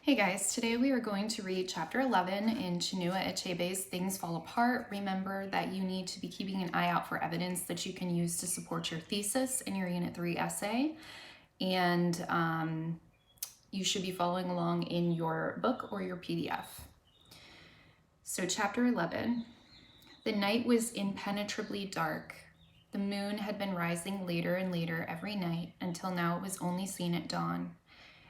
Hey guys, today we are going to read chapter 11 in Chinua Achebe's Things Fall Apart. Remember that you need to be keeping an eye out for evidence that you can use to support your thesis in your Unit 3 essay. And you should be following along in your book or your PDF. So chapter 11, the night was impenetrably dark. The moon had been rising later and later every night until now it was only seen at dawn.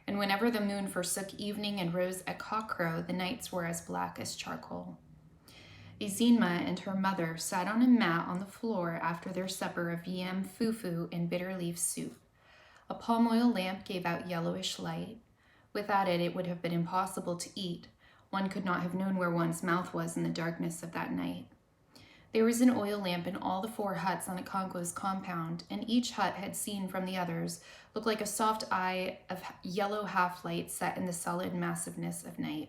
And whenever the moon forsook evening and rose at cockcrow, the nights were as black as charcoal. Izinma and her mother sat on a mat on the floor after their supper of yam fufu and bitter leaf soup. A palm oil lamp gave out yellowish light. Without it, it would have been impossible to eat. One could not have known where one's mouth was in the darkness of that night. There was an oil lamp in all the 4 huts on Okonkwo's compound, and each hut had seen from the others looked like a soft eye of yellow half-light set in the solid massiveness of night.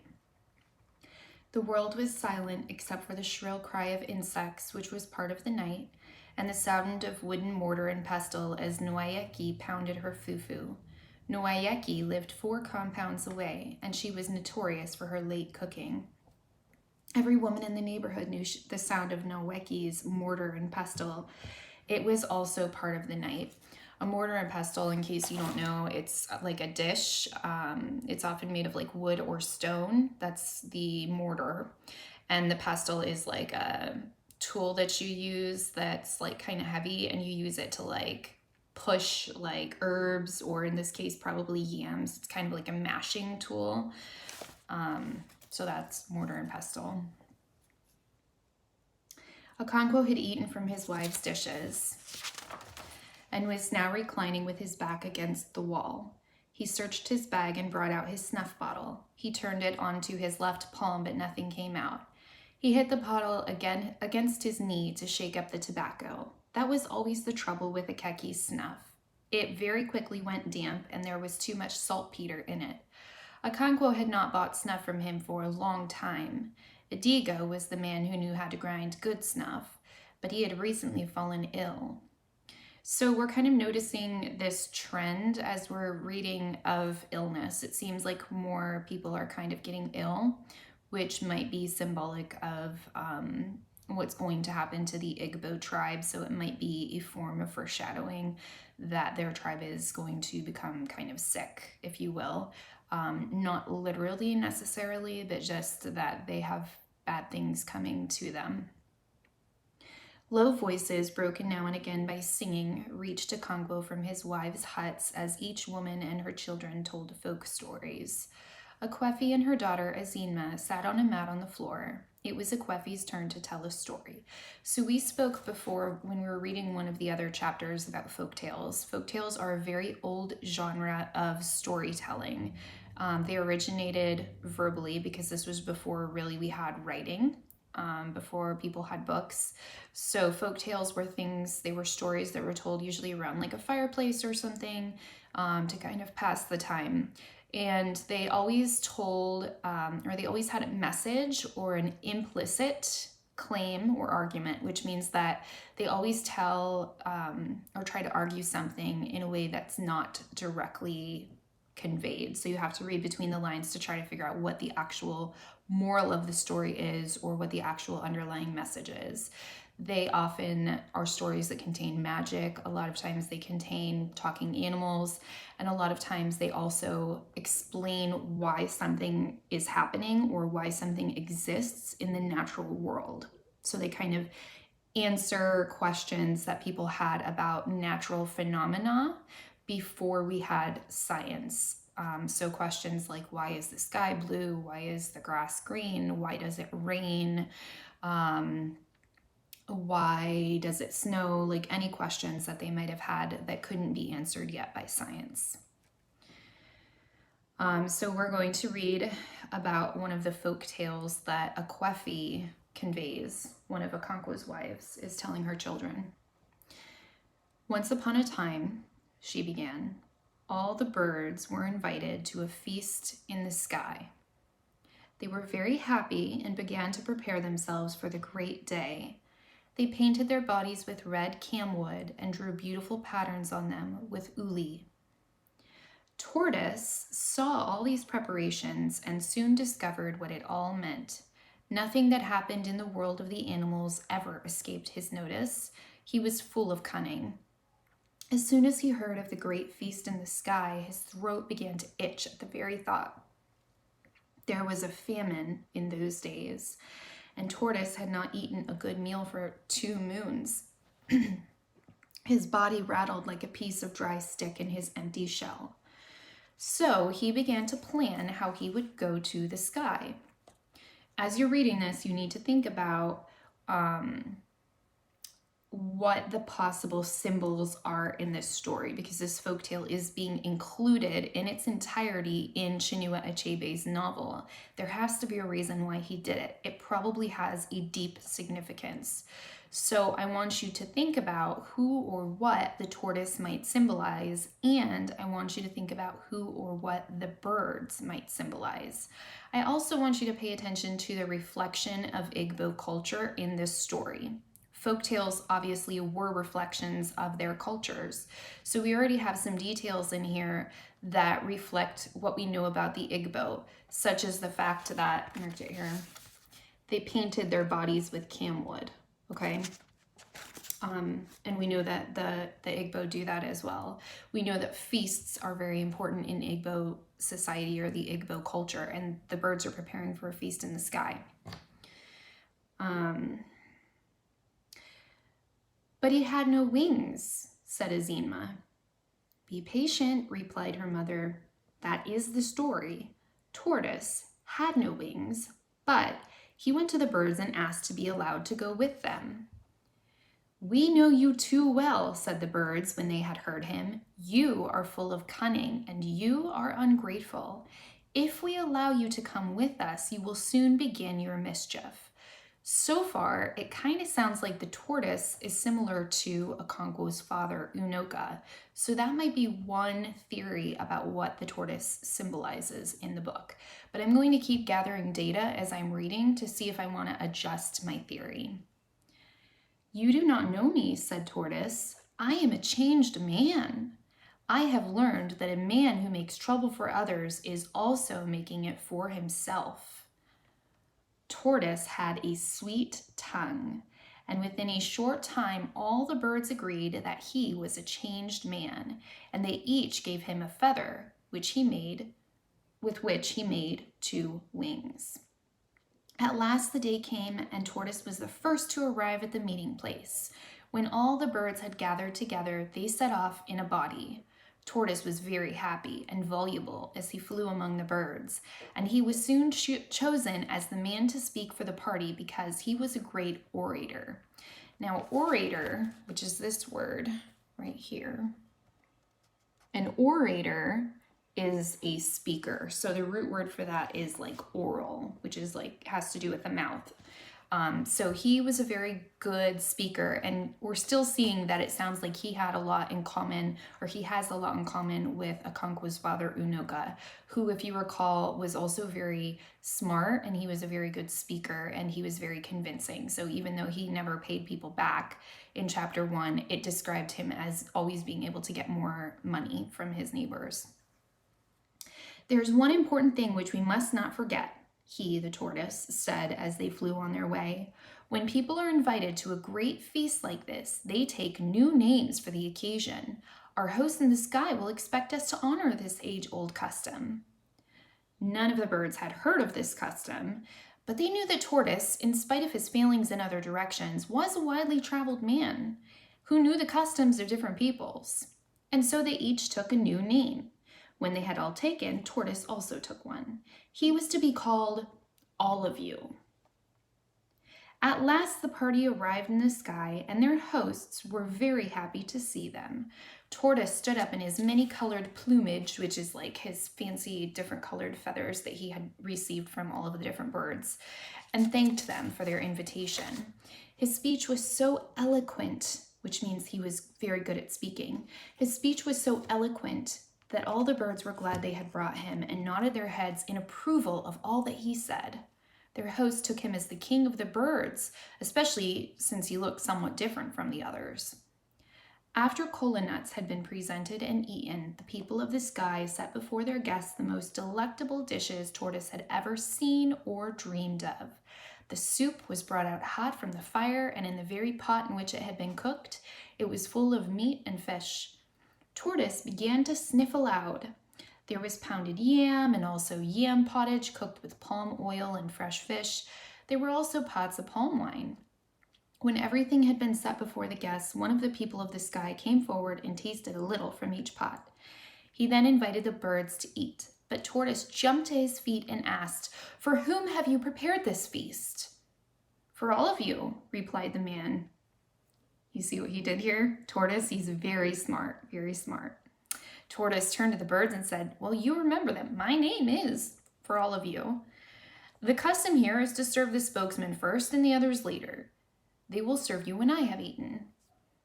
The world was silent except for the shrill cry of insects, which was part of the night, and the sound of wooden mortar and pestle as Nwayeki pounded her fufu. Nwayeki lived 4 compounds away, and she was notorious for her late cooking. Every woman in the neighborhood knew the sound of Nwayeki's mortar and pestle. It was also part of the night. A mortar and pestle, in case you don't know, it's like a dish. It's often made of like wood or stone. That's the mortar. And the pestle is like a tool that you use that's like kind of heavy, and you use it to like push like herbs, or in this case probably yams. It's kind of like a mashing tool. So that's mortar and pestle. Okonkwo had eaten from his wife's dishes and was now reclining with his back against the wall. He searched his bag and brought out his snuff bottle. He turned it onto his left palm, but nothing came out. He hit the bottle again against his knee to shake up the tobacco. That was always the trouble with Ikeki's snuff. It very quickly went damp, and there was too much saltpeter in it. Okonkwo had not bought snuff from him for a long time. Idigo was the man who knew how to grind good snuff, but he had recently fallen ill. So we're kind of noticing this trend as we're reading of illness. It seems like more people are kind of getting ill, which might be symbolic of what's going to happen to the Igbo tribe. So it might be a form of foreshadowing that their tribe is going to become kind of sick, if you will. Not literally necessarily, but just that they have bad things coming to them. Low voices, broken now and again by singing, reached Okonkwo from his wives' huts as each woman and her children told folk stories. Akwefi and her daughter Izinma sat on a mat on the floor. It was Akwefi's turn to tell a story. So we spoke before when we were reading one of the other chapters about folktales. Folktales are a very old genre of storytelling. They originated verbally because this was before really we had writing, before people had books. So folktales were things, they were stories that were told usually around like a fireplace or something, to kind of pass the time. And they always told, or they always had a message or an implicit claim or argument, which means that they always tell or try to argue something in a way that's not directly conveyed. So you have to read between the lines to try to figure out what the actual moral of the story is or what the actual underlying message is. They often are stories that contain magic. A lot of times they contain talking animals, and a lot of times they also explain why something is happening or why something exists in the natural world. So they kind of answer questions that people had about natural phenomena before we had science. So questions like, why is the sky blue? Why is the grass green? Why does it rain? Why does it snow? Like any questions that they might have had that couldn't be answered yet by science. So we're going to read about one of the folk tales that Akwefi conveys. One of Okonkwo's wives is telling her children. Once upon a time, she began, all the birds were invited to a feast in the sky. They were very happy and began to prepare themselves for the great day. They painted their bodies with red camwood and drew beautiful patterns on them with uli. Tortoise saw all these preparations and soon discovered what it all meant. Nothing that happened in the world of the animals ever escaped his notice. He was full of cunning. As soon as he heard of the great feast in the sky, his throat began to itch at the very thought. There was a famine in those days, and Tortoise had not eaten a good meal for 2 moons. His body rattled like a piece of dry stick in his empty shell. So he began to plan how he would go to the sky. As you're reading this, you need to think about what the possible symbols are in this story, because this folktale is being included in its entirety in Chinua Achebe's novel. There has to be a reason why he did it. It probably has a deep significance. So I want you to think about who or what the tortoise might symbolize, and I want you to think about who or what the birds might symbolize. I also want you to pay attention to the reflection of Igbo culture in this story. Folktales obviously were reflections of their cultures. So we already have some details in here that reflect what we know about the Igbo, such as the fact that, I marked it here, they painted their bodies with camwood, okay? And we know that the Igbo do that as well. We know that feasts are very important in Igbo society or the Igbo culture, and the birds are preparing for a feast in the sky. But it had no wings, said Azima. Be patient, replied her mother. That is the story. Tortoise had no wings, but he went to the birds and asked to be allowed to go with them. We know you too well, said the birds when they had heard him. You are full of cunning, and you are ungrateful. If we allow you to come with us, you will soon begin your mischief. So far, it kind of sounds like the tortoise is similar to Okonkwo's father, Unoka. So that might be one theory about what the tortoise symbolizes in the book. But I'm going to keep gathering data as I'm reading to see if I want to adjust my theory. You do not know me, said Tortoise. I am a changed man. I have learned that a man who makes trouble for others is also making it for himself. Tortoise had a sweet tongue, and within a short time all the birds agreed that he was a changed man, and they each gave him a feather, with which he made 2 wings. At last the day came, and Tortoise was the first to arrive at the meeting place. When all the birds had gathered together, they set off in a body. Tortoise was very happy and voluble as he flew among the birds, and he was soon chosen as the man to speak for the party because he was a great orator. Now, orator, which is this word right here, an orator is a speaker. So the root word for that is like oral, which is like has to do with the mouth. So he was a very good speaker, and we're still seeing that it sounds like he had a lot in common, or he has a lot in common with Okonkwo's father, Unoka, who, if you recall, was also very smart, and he was a very good speaker, and he was very convincing. So even though he never paid people back in chapter 1, it described him as always being able to get more money from his neighbors. There's one important thing which we must not forget, he, the tortoise, said as they flew on their way. When people are invited to a great feast like this, they take new names for the occasion. Our host in the sky will expect us to honor this age-old custom. None of the birds had heard of this custom, but they knew that Tortoise, in spite of his failings in other directions, was a widely traveled man who knew the customs of different peoples. And so they each took a new name. When they had all taken, Tortoise also took one. He was to be called All of You. At last the party arrived in the sky, and their hosts were very happy to see them. Tortoise stood up in his many-colored plumage, which is like his fancy different colored feathers that he had received from all of the different birds, and thanked them for their invitation. His speech was so eloquent, which means he was very good at speaking. His speech was so eloquent that all the birds were glad they had brought him and nodded their heads in approval of all that he said. Their host took him as the king of the birds, especially since he looked somewhat different from the others. After kola nuts had been presented and eaten, the people of the sky set before their guests the most delectable dishes Tortoise had ever seen or dreamed of. The soup was brought out hot from the fire, and in the very pot in which it had been cooked, it was full of meat and fish. Tortoise began to sniff aloud. There was pounded yam and also yam pottage cooked with palm oil and fresh fish. There were also pots of palm wine. When everything had been set before the guests, one of the people of the sky came forward and tasted a little from each pot. He then invited the birds to eat, but Tortoise jumped to his feet and asked, "For whom have you prepared this feast?" "For all of you," replied the man. You see what he did here? Tortoise, he's very smart, very smart. Tortoise turned to the birds and said, "Well, you remember that my name is for all of you. The custom here is to serve the spokesman first and the others later. They will serve you when I have eaten."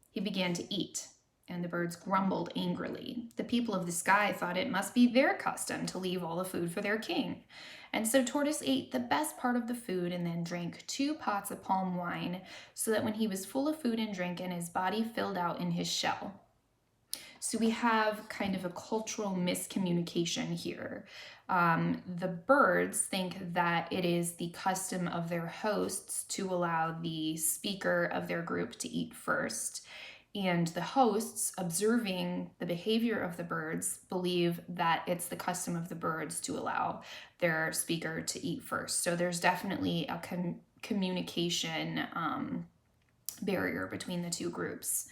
He began to eat, and the birds grumbled angrily. The people of the sky thought it must be their custom to leave all the food for their king. And so Tortoise ate the best part of the food and then drank 2 pots of palm wine, so that when he was full of food and drink and his body filled out in his shell. So we have kind of a cultural miscommunication here. The birds think that it is the custom of their hosts to allow the speaker of their group to eat first. And the hosts, observing the behavior of the birds, believe that it's the custom of the birds to allow their speaker to eat first. So there's definitely a communication barrier between the two groups.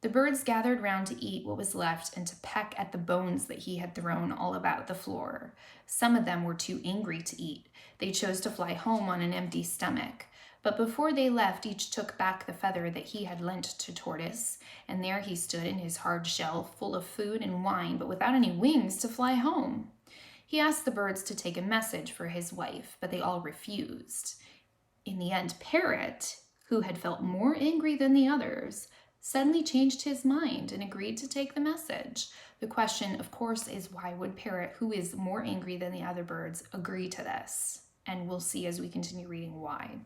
The birds gathered round to eat what was left and to peck at the bones that he had thrown all about the floor. Some of them were too angry to eat. They chose to fly home on an empty stomach. But before they left, each took back the feather that he had lent to Tortoise, and there he stood in his hard shell, full of food and wine, but without any wings to fly home. He asked the birds to take a message for his wife, but they all refused. In the end, Parrot, who had felt more angry than the others, suddenly changed his mind and agreed to take the message. The question, of course, is why would Parrot, who is more angry than the other birds, agree to this? And we'll see as we continue reading why.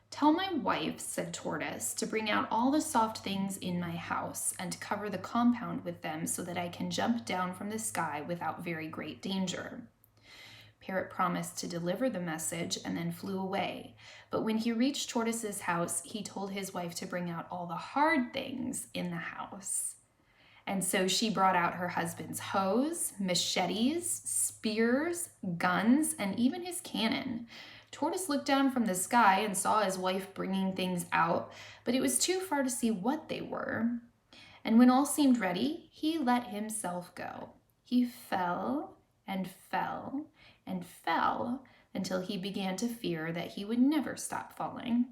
"Tell my wife," said Tortoise, "to bring out all the soft things in my house and to cover the compound with them so that I can jump down from the sky without very great danger." Parrot promised to deliver the message and then flew away. But when he reached Tortoise's house, he told his wife to bring out all the hard things in the house. And so she brought out her husband's hoes, machetes, spears, guns, and even his cannon. Tortoise looked down from the sky and saw his wife bringing things out, but it was too far to see what they were. And when all seemed ready, he let himself go. He fell and fell and fell until he began to fear that he would never stop falling.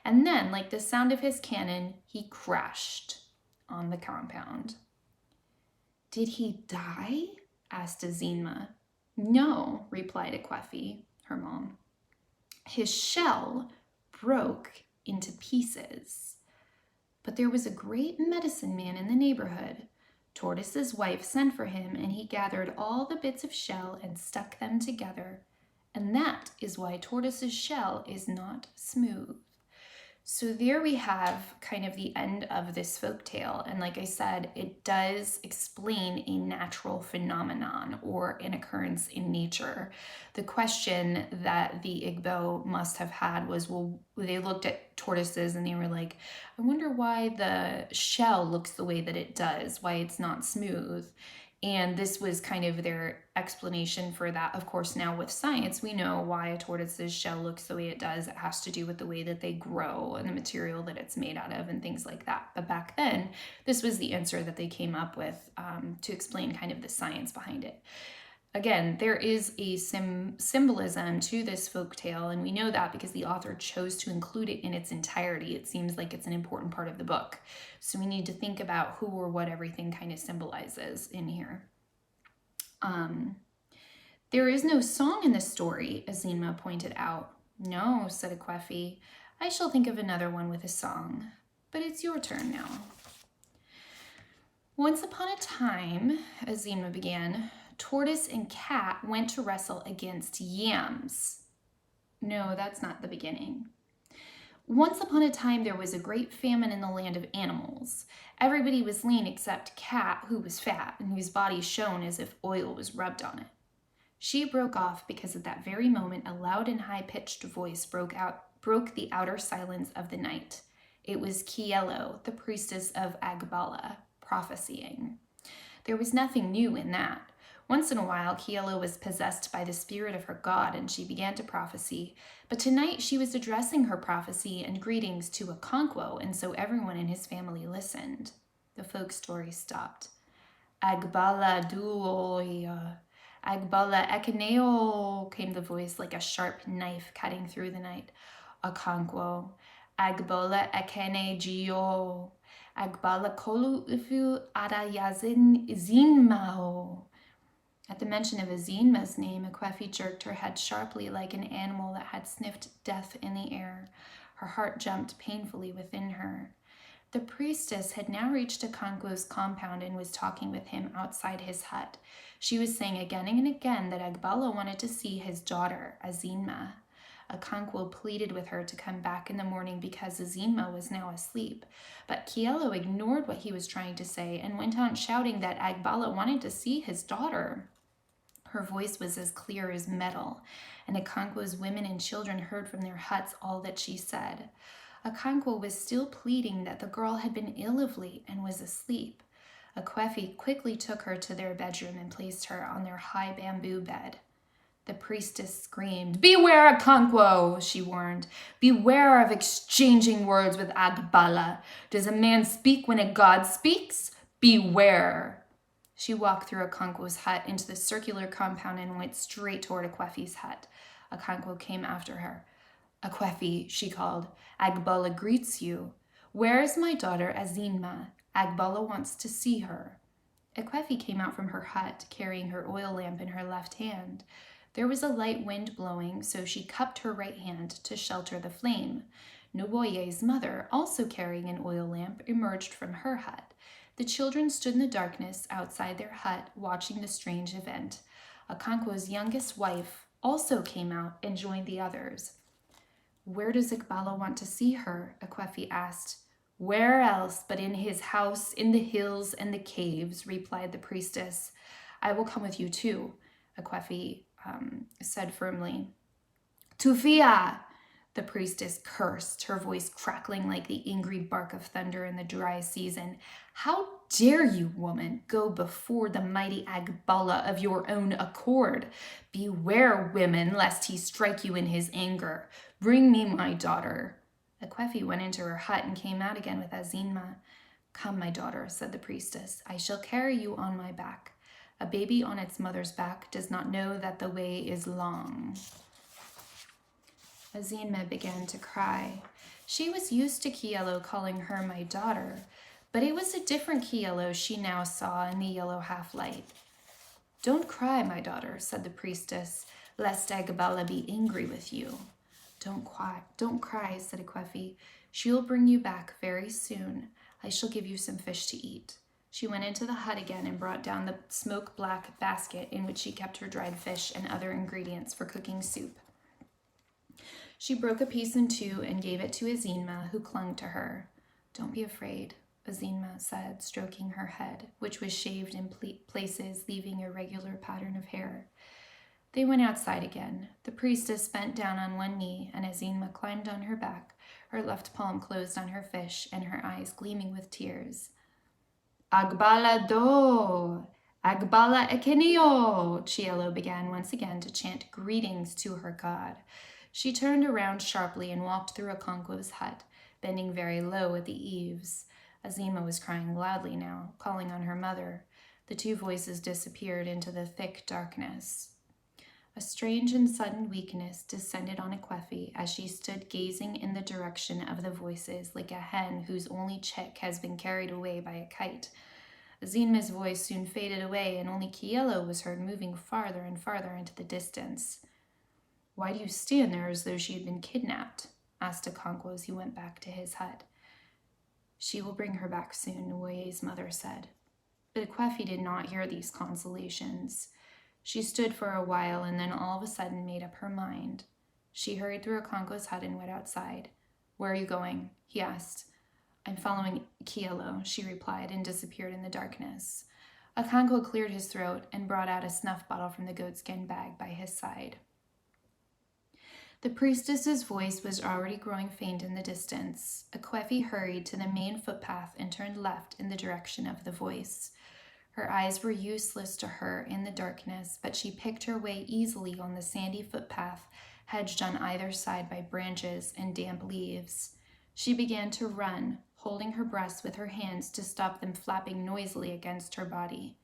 And then, like the sound of his cannon, he crashed on the compound. "Did he die?" asked Azima. "No," replied Akwefi, her mom. "His shell broke into pieces. But there was a great medicine man in the neighborhood. Tortoise's wife sent for him, and he gathered all the bits of shell and stuck them together. And that is why Tortoise's shell is not smooth." So there we have kind of the end of this folktale. And like I said, it does explain a natural phenomenon or an occurrence in nature. The question that the Igbo must have had was, well, they looked at tortoises and they were like, I wonder why the shell looks the way that it does, why it's not smooth. And this was kind of their explanation for that. Of course, now with science, we know why a tortoise's shell looks the way it does. It has to do with the way that they grow and the material that it's made out of and things like that. But back then, this was the answer that they came up with to explain kind of the science behind it. Again, there is a symbolism to this folktale, and we know that because the author chose to include it in its entirety. It seems like it's an important part of the book. So we need to think about who or what everything kind of symbolizes in here. There is no song in the story, Azima pointed out. No, said Akwefi. I shall think of another one with a song. But it's your turn now. Once upon a time, Azima began, Tortoise and Cat went to wrestle against yams. No, that's not the beginning. Once upon a time, there was a great famine in the land of animals. Everybody was lean except Cat, who was fat and whose body shone as if oil was rubbed on it. She broke off because at that very moment a loud and high-pitched voice broke the outer silence of the night. It was Kielo, the priestess of Agbala, prophesying. There was nothing new in that. Once in a while, Kielo was possessed by the spirit of her god, and she began to prophesy. But tonight she was addressing her prophecy and greetings to Okonkwo, and so everyone in his family listened. The folk story stopped. Agbala duoya. Agbala ekaneo, came the voice like a sharp knife cutting through the night. Okonkwo. Agbala ekene gio. Agbala kolu ifu adayazin zinmao. At the mention of Azinma's name, Akwefi jerked her head sharply like an animal that had sniffed death in the air. Her heart jumped painfully within her. The priestess had now reached Okonkwo's compound and was talking with him outside his hut. She was saying again and again that Agbala wanted to see his daughter, Azinma. Okonkwo pleaded with her to come back in the morning because Azinma was now asleep. But Kielo ignored what he was trying to say and went on shouting that Agbala wanted to see his daughter. Her voice was as clear as metal, and Okonkwo's women and children heard from their huts all that she said. Okonkwo was still pleading that the girl had been ill of late and was asleep. Akwefi quickly took her to their bedroom and placed her on their high bamboo bed. The priestess screamed, "Beware, Okonkwo," she warned. "Beware of exchanging words with Agbala. Does a man speak when a god speaks? Beware." She walked through Okonkwo's hut into the circular compound and went straight toward Akwefi's hut. Okonkwo came after her. "Akwefi," she called, "Agbala greets you. Where is my daughter Azinma? Agbala wants to see her." Akwefi came out from her hut, carrying her oil lamp in her left hand. There was a light wind blowing, so she cupped her right hand to shelter the flame. Nuboye's mother, also carrying an oil lamp, emerged from her hut. The children stood in the darkness outside their hut, watching the strange event. Okonkwo's youngest wife also came out and joined the others. "Where does Agbala want to see her?" Akwefi asked. "Where else but in his house, in the hills and the caves," replied the priestess. "I will come with you too," Akwefi said firmly. "Tufia!" The priestess cursed, her voice crackling like the angry bark of thunder in the dry season. "How dare you, woman, go before the mighty Agbala of your own accord? Beware, women, lest he strike you in his anger. Bring me my daughter." Akwefi went into her hut and came out again with Azinma. "Come, my daughter," said the priestess. "I shall carry you on my back. A baby on its mother's back does not know that the way is long." Azinma began to cry. She was used to Kielo calling her my daughter, but it was a different Kielo she now saw in the yellow half-light. "Don't cry, my daughter," said the priestess, "lest Agbala be angry with you." Don't cry, said Akwefi. "She will bring you back very soon. I shall give you some fish to eat." She went into the hut again and brought down the smoke-black basket in which she kept her dried fish and other ingredients for cooking soup. She broke a piece in two and gave it to Azinma, who clung to her. "Don't be afraid," Azinma said, stroking her head, which was shaved in places, leaving a regular pattern of hair. They went outside again. The priestess bent down on one knee, and Azinma climbed on her back, her left palm closed on her fish, and her eyes gleaming with tears. "Agbala do! Agbala ekenio!" Chielo began once again to chant greetings to her god. She turned around sharply and walked through Okonkwo's hut, bending very low at the eaves. Azinma was crying loudly now, calling on her mother. The two voices disappeared into the thick darkness. A strange and sudden weakness descended on Akwefi as she stood gazing in the direction of the voices like a hen whose only chick has been carried away by a kite. Azinma's voice soon faded away, and only Kielo was heard moving farther and farther into the distance. "Why do you stand there as though she had been kidnapped?" asked Okonkwo as he went back to his hut. "She will bring her back soon," Nwoye's mother said. But Akwefi did not hear these consolations. She stood for a while and then all of a sudden made up her mind. She hurried through Okonkwo's hut and went outside. Where are you going? He asked. I'm following Kielo, she replied, and disappeared in the darkness. Akanko cleared his throat and brought out a snuff bottle from the goatskin bag by his side. The priestess's voice was already growing faint in the distance. Akwefi hurried to the main footpath and turned left in the direction of the voice. Her eyes were useless to her in the darkness, but she picked her way easily on the sandy footpath, hedged on either side by branches and damp leaves. She began to run, holding her breasts with her hands to stop them flapping noisily against her body.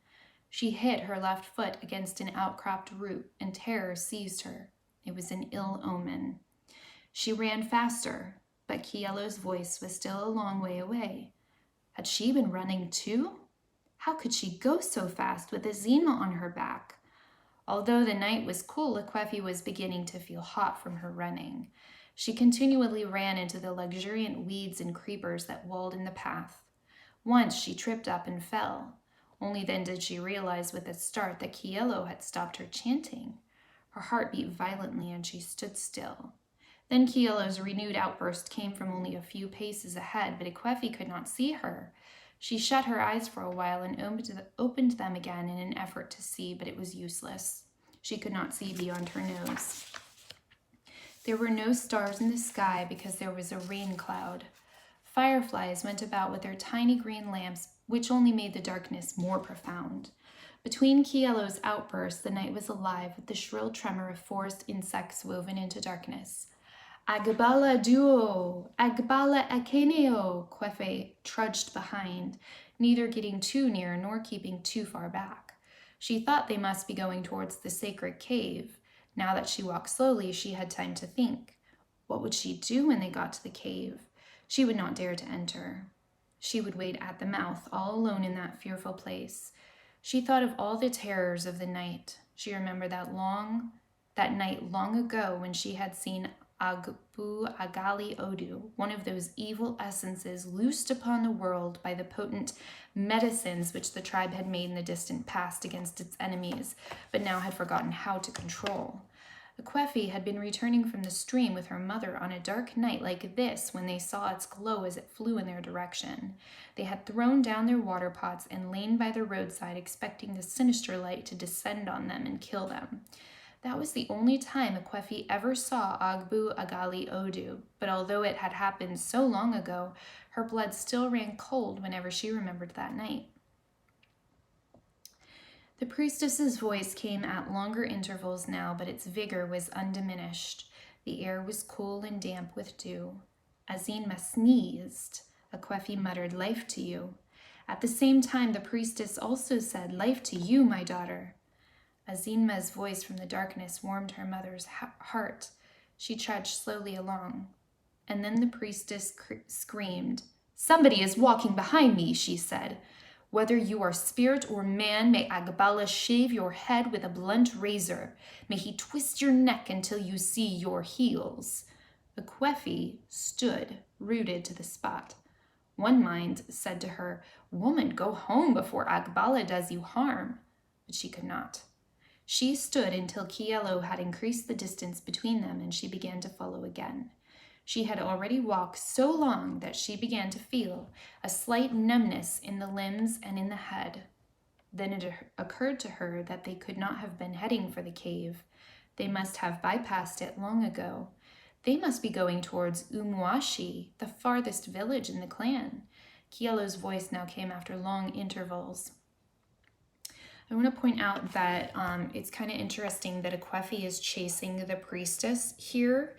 She hit her left foot against an outcropped root, and terror seized her. It was an ill omen. She ran faster, but Kielo's voice was still a long way away. Had she been running too? How could she go so fast with Azima on her back? Although the night was cool, Akwefi was beginning to feel hot from her running. She continually ran into the luxuriant weeds and creepers that walled in the path. Once she tripped up and fell. Only then did she realize with a start that Kielo had stopped her chanting. Her heart beat violently and she stood still. Then Kielo's renewed outburst came from only a few paces ahead, but Akwefi could not see her. She shut her eyes for a while and opened them again in an effort to see, but it was useless. She could not see beyond her nose. There were no stars in the sky because there was a rain cloud. Fireflies went about with their tiny green lamps, which only made the darkness more profound. Between Kielo's outbursts, the night was alive with the shrill tremor of forest insects woven into darkness. Agbala duo, Agbala akeneo, Kwefi trudged behind, neither getting too near nor keeping too far back. She thought they must be going towards the sacred cave. Now that she walked slowly, she had time to think. What would she do when they got to the cave? She would not dare to enter. She would wait at the mouth, all alone in that fearful place. She thought of all the terrors of the night. She remembered that night long ago when she had seen Agbu Agali Odu, one of those evil essences loosed upon the world by the potent medicines which the tribe had made in the distant past against its enemies, but now had forgotten how to control. Akwefi had been returning from the stream with her mother on a dark night like this when they saw its glow as it flew in their direction. They had thrown down their water pots and lain by the roadside expecting the sinister light to descend on them and kill them. That was the only time Akwefi ever saw Agbu Agali Odu, but although it had happened so long ago, her blood still ran cold whenever she remembered that night. The priestess's voice came at longer intervals now, but its vigor was undiminished. The air was cool and damp with dew. Azima sneezed. Akwefi muttered, "Life to you." At the same time, the priestess also said, "Life to you, my daughter." Azima's voice from the darkness warmed her mother's heart. She trudged slowly along. And then the priestess screamed. "Somebody is walking behind me," she said. "Whether you are spirit or man, may Agbala shave your head with a blunt razor. May he twist your neck until you see your heels." Akwefi stood, rooted to the spot. One mind said to her, "Woman, go home before Agbala does you harm." But she could not. She stood until Kielo had increased the distance between them, and she began to follow again. She had already walked so long that she began to feel a slight numbness in the limbs and in the head. Then it occurred to her that they could not have been heading for the cave. They must have bypassed it long ago. They must be going towards Umuashi, the farthest village in the clan. Kielo's voice now came after long intervals. I want to point out that it's kind of interesting that Akwefi is chasing the priestess here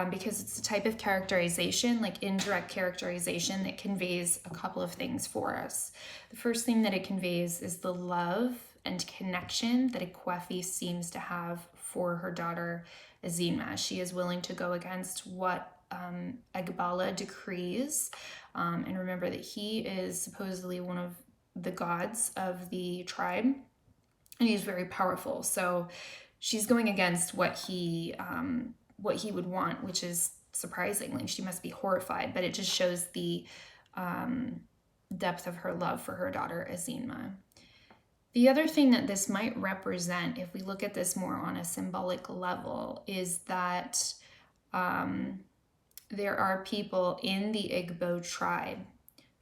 because it's a type of characterization, like indirect characterization, that conveys a couple of things for us. The first thing that it conveys is the love and connection that Akwefi seems to have for her daughter Azima. She is willing to go against what Agbala decrees. And remember that he is supposedly one of the gods of the tribe, and he's very powerful. So she's going against what he would want, which is surprisingly, she must be horrified, but it just shows the depth of her love for her daughter Azima. The other thing that this might represent, if we look at this more on a symbolic level, is that there are people in the Igbo tribe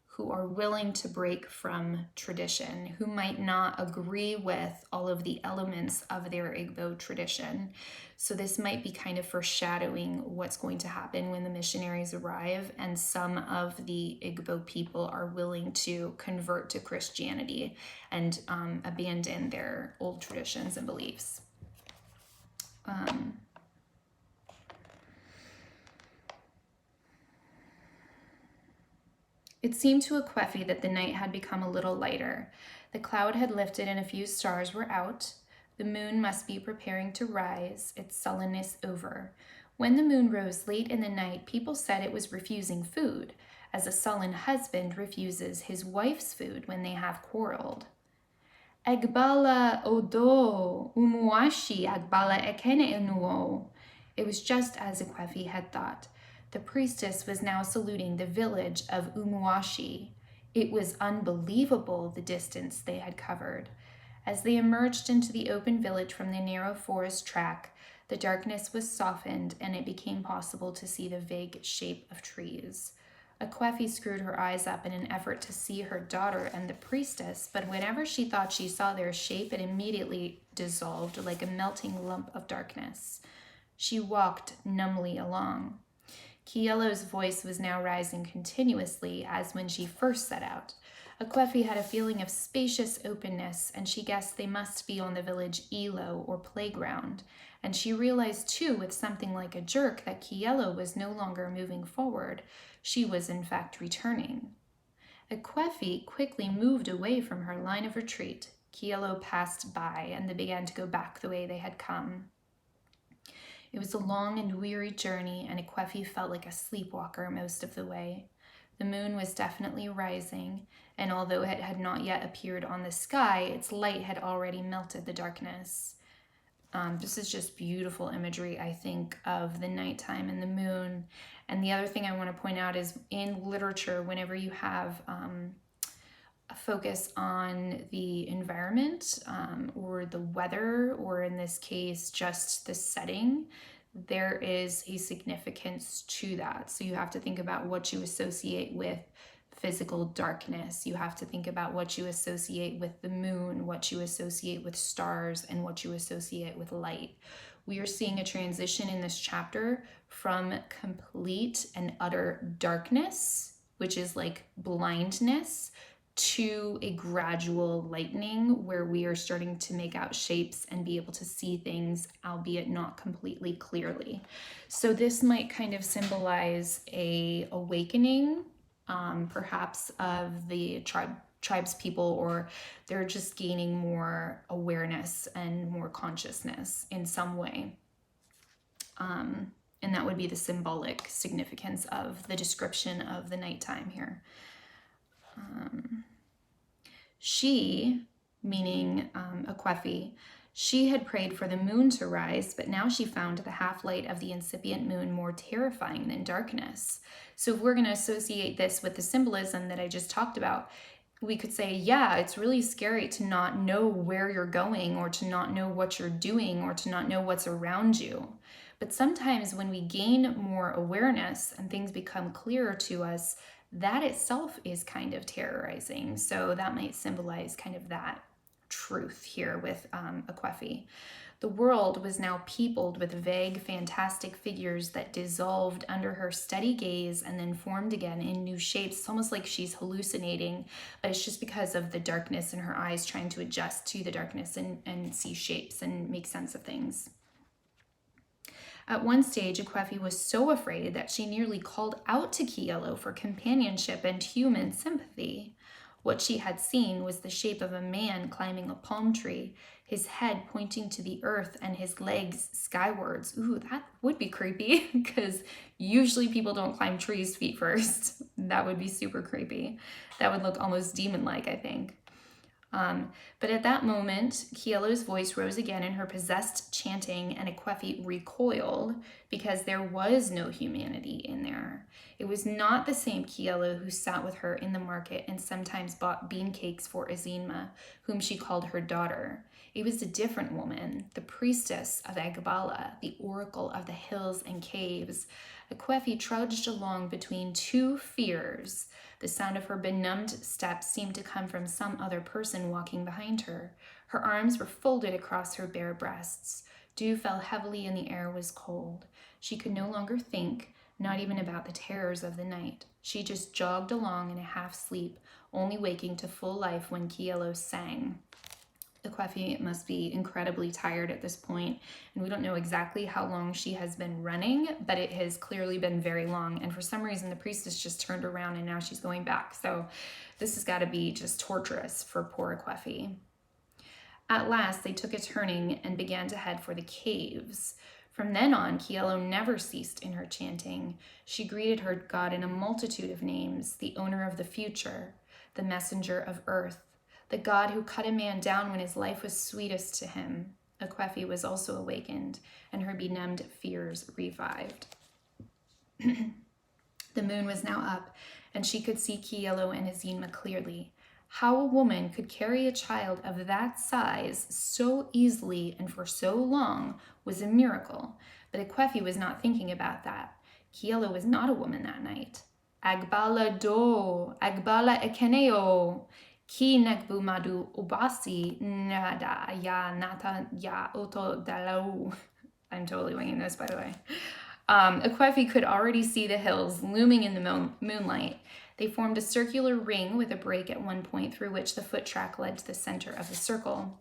who are willing to break from tradition, who might not agree with all of the elements of their Igbo tradition. So this might be kind of foreshadowing what's going to happen when the missionaries arrive and some of the Igbo people are willing to convert to Christianity and abandon their old traditions and beliefs. It seemed to Akwefi that the night had become a little lighter. The cloud had lifted and a few stars were out. The moon must be preparing to rise, its sullenness over. When the moon rose late in the night, people said it was refusing food, as a sullen husband refuses his wife's food when they have quarreled. Egbala odo, umuashi agbala ekene enuo. It was just as Akwefi had thought. The priestess was now saluting the village of Umuashi. It was unbelievable, the distance they had covered. As they emerged into the open village from the narrow forest track, the darkness was softened and it became possible to see the vague shape of trees. Akwefi screwed her eyes up in an effort to see her daughter and the priestess, but whenever she thought she saw their shape, it immediately dissolved like a melting lump of darkness. She walked numbly along. Kielo's voice was now rising continuously as when she first set out. Akwefi had a feeling of spacious openness, and she guessed they must be on the village Elo, or playground. And she realized, too, with something like a jerk, that Kielo was no longer moving forward. She was, in fact, returning. Akwefi quickly moved away from her line of retreat. Kielo passed by, and they began to go back the way they had come. It was a long and weary journey, and Akwefi felt like a sleepwalker most of the way. The moon was definitely rising, and although it had not yet appeared on the sky, its light had already melted the darkness. This is just beautiful imagery, I think, of the nighttime and the moon. And the other thing I want to point out is in literature, whenever you have a focus on the environment or the weather, or in this case, just the setting, there is a significance to that. So you have to think about what you associate with physical darkness. You have to think about what you associate with the moon, what you associate with stars, and what you associate with light. We are seeing a transition in this chapter from complete and utter darkness, which is like blindness, to a gradual lightening where we are starting to make out shapes and be able to see things, albeit not completely clearly. So this might kind of symbolize a awakening, perhaps of the tribes people, or they're just gaining more awareness and more consciousness in some way. And that would be the symbolic significance of the description of the nighttime here. She, meaning Akwefi, she had prayed for the moon to rise, but now she found the half-light of the incipient moon more terrifying than darkness. So if we're going to associate this with the symbolism that I just talked about, we could say, yeah, it's really scary to not know where you're going, or to not know what you're doing, or to not know what's around you. But sometimes when we gain more awareness and things become clearer to us, that itself is kind of terrorizing. So that might symbolize kind of that truth here with Akwefi. The world was now peopled with vague, fantastic figures that dissolved under her steady gaze and then formed again in new shapes. It's almost like she's hallucinating, but it's just because of the darkness in her eyes, trying to adjust to the darkness and see shapes and make sense of things. At one stage, Akwefi was so afraid that she nearly called out to Kielo for companionship and human sympathy. What she had seen was the shape of a man climbing a palm tree, his head pointing to the earth and his legs skywards. Ooh, that would be creepy, because usually people don't climb trees feet first. That would be super creepy. That would look almost demon-like, I think. But at that moment, Kielo's voice rose again in her possessed chanting, and Akwefi recoiled because there was no humanity in there. It was not the same Kielo who sat with her in the market and sometimes bought bean cakes for Azinma, whom she called her daughter. It was a different woman, the priestess of Agbala, the oracle of the hills and caves. Akwefi trudged along between two fears. The sound of her benumbed steps seemed to come from some other person walking behind her. Her arms were folded across her bare breasts. Dew fell heavily and the air was cold. She could no longer think, not even about the terrors of the night. She just jogged along in a half sleep, only waking to full life when Kielo sang. Akwefi must be incredibly tired at this point, and we don't know exactly how long she has been running, but it has clearly been very long, and for some reason the priestess just turned around and now she's going back, so this has got to be just torturous for poor Akwefi. At last they took a turning and began to head for the caves. From then on, Kielo never ceased in her chanting. She greeted her god in a multitude of names, the owner of the future, the messenger of earth, the god who cut a man down when his life was sweetest to him. Akwefi was also awakened, and her benumbed fears revived. The moon was now up, and she could see Kielo and Azima clearly. How a woman could carry a child of that size so easily and for so long was a miracle, but Akwefi was not thinking about that. Kielo was not a woman that night. Agbala do, Agbala ekeneo, ki nekbu madu ubasi nada ya nata ya oto dalau. I'm totally winging this, by the way. Akwefi could already see the hills looming in the moonlight. They formed a circular ring with a break at one point through which the foot track led to the center of the circle.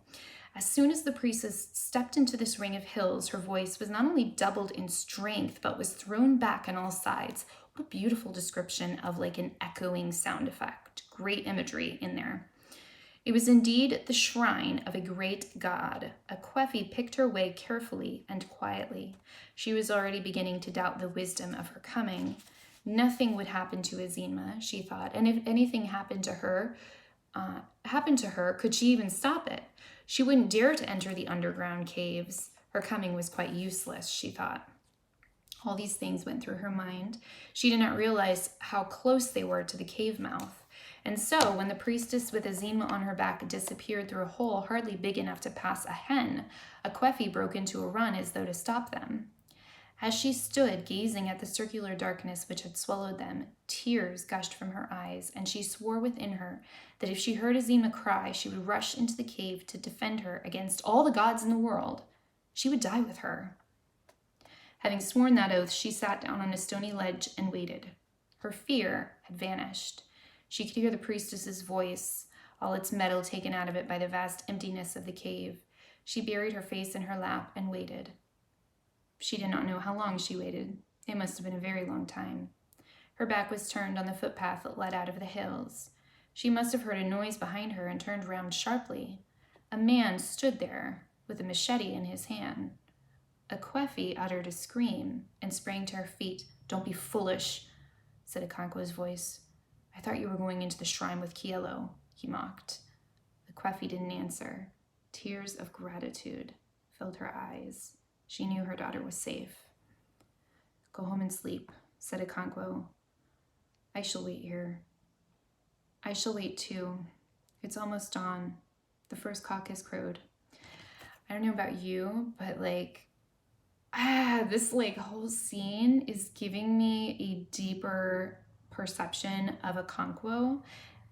As soon as the priestess stepped into this ring of hills, her voice was not only doubled in strength, but was thrown back on all sides. What a beautiful description of like an echoing sound effect. Great imagery in there. It was indeed the shrine of a great god. Akwefi picked her way carefully and quietly. She was already beginning to doubt the wisdom of her coming. Nothing would happen to Azima, she thought, and if anything happened to her, could she even stop it? She wouldn't dare to enter the underground caves. Her coming was quite useless, she thought. All these things went through her mind. She did not realize how close they were to the cave mouth. And so, when the priestess with Azima on her back disappeared through a hole hardly big enough to pass a hen, Akwefi broke into a run as though to stop them. As she stood gazing at the circular darkness which had swallowed them, tears gushed from her eyes, and she swore within her that if she heard Azima cry, she would rush into the cave to defend her against all the gods in the world. She would die with her. Having sworn that oath, she sat down on a stony ledge and waited. Her fear had vanished. She could hear the priestess's voice, all its metal taken out of it by the vast emptiness of the cave. She buried her face in her lap and waited. She did not know how long she waited. It must have been a very long time. Her back was turned on the footpath that led out of the hills. She must have heard a noise behind her and turned round sharply. A man stood there with a machete in his hand. Akwefi uttered a scream and sprang to her feet. "Don't be foolish," said Okonkwo's voice. "I thought you were going into the shrine with Kielo," he mocked. Akwefi didn't answer. Tears of gratitude filled her eyes. She knew her daughter was safe. "Go home and sleep," said Okonkwo. "I shall wait here." "I shall wait too. It's almost dawn. The first cock has crowed." I don't know about you, but this whole scene is giving me a deeper perception of Okonkwo.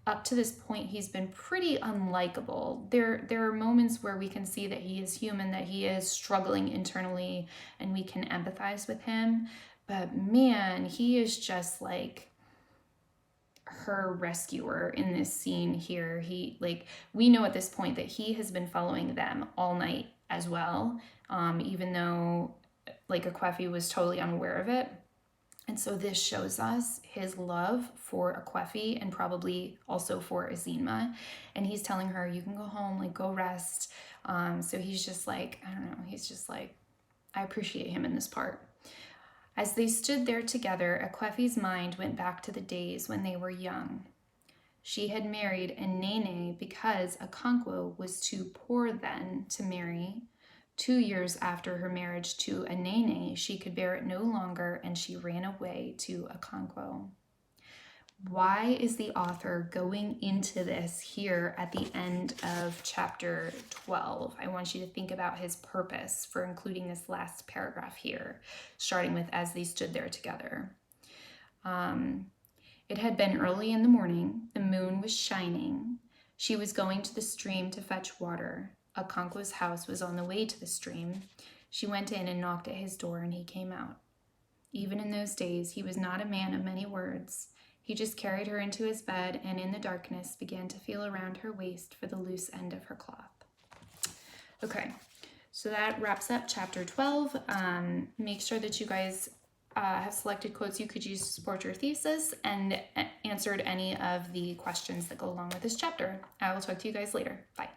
Up to this point, he's been pretty unlikable. There are moments where we can see that he is human, that he is struggling internally, and we can empathize with him. But man, he is just like her rescuer in this scene here. We know at this point that he has been following them all night as well, even though Akwefi was totally unaware of it. And so this shows us his love for Akwefi and probably also for Azima. And he's telling her, you can go home, go rest. So he's just I don't know, he's just I appreciate him in this part. As they stood there together, Akwefi's mind went back to the days when they were young. She had married a Nene because Okonkwo was too poor then to marry. 2 years after her marriage to a Nene, she could bear it no longer, and she ran away to Okonkwo. Why is the author going into this here at the end of chapter 12? I want you to think about his purpose for including this last paragraph here, starting with as they stood there together. It had been early in the morning. The moon was shining. She was going to the stream to fetch water. Okonkwo's house was on the way to the stream. She went in and knocked at his door, and he came out. Even in those days, he was not a man of many words. He just carried her into his bed and in the darkness began to feel around her waist for the loose end of her cloth. Okay, so that wraps up chapter 12. Make sure that you guys have selected quotes you could use to support your thesis and answered any of the questions that go along with this chapter. I will talk to you guys later. Bye.